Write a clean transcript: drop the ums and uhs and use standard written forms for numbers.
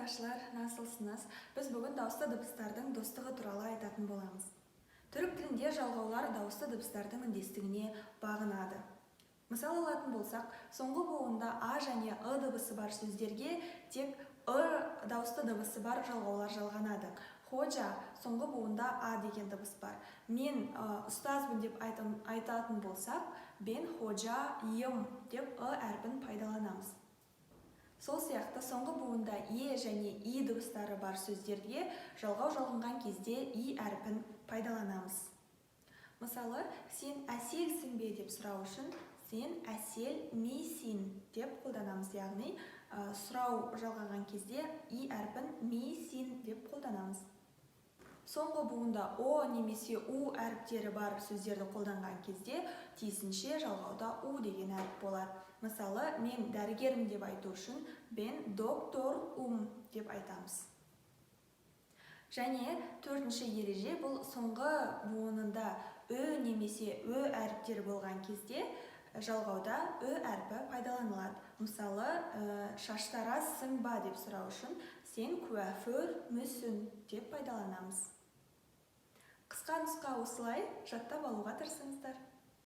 тыңдаушылар, насылсыңыз? Біз бүгін дауысты дыбыстардың достығы туралы айтатын боламыз. Түрік тілінде жалғаулар дауысты дыбыстардың үндестігіне бағынады. Мысал алатын болсақ, соңғы буында а және ы дыбысы бар сөздерге тек дауысты дыбысы бар жалғаулар жалғанады. Ходжа соңғы буында а деген дыбыс бар. Мен ұстазбын деп айтатын болсақ, бен ходжайым деп әрпін пайдаланамыз. Сол сияқты соңғы буында е және и дыбыстары бар сөздерге жалғау жалғанған кезде и әрпін пайдаланамыз. Мысалы, сен әселсің бе деп сұрау үшін сен әсел мейсин деп қолданамыз. Яғни, сұрау жалғанған кезде и әрпін мейсин деп қолданамыз. Соңғы буында о немесе у әріптері бар сөздерді қолданған кезде тиісінше жалғауда у деген әріп болады. Мысалы, мен дәрігерім деп айту үшін бен доктор деп айтамыз. Және төртінші ереже бұл соңғы буынында ö немесе ö әріптері болған кезде жалғауда ö әрпі пайдаланылады. Мысалы, шаштарасың ба деп сұрау үшін сен куәфөр мүсін деп пайдаланамыз. Қысқа нұсқа осылай, жаттап алуға тырысыңыздар.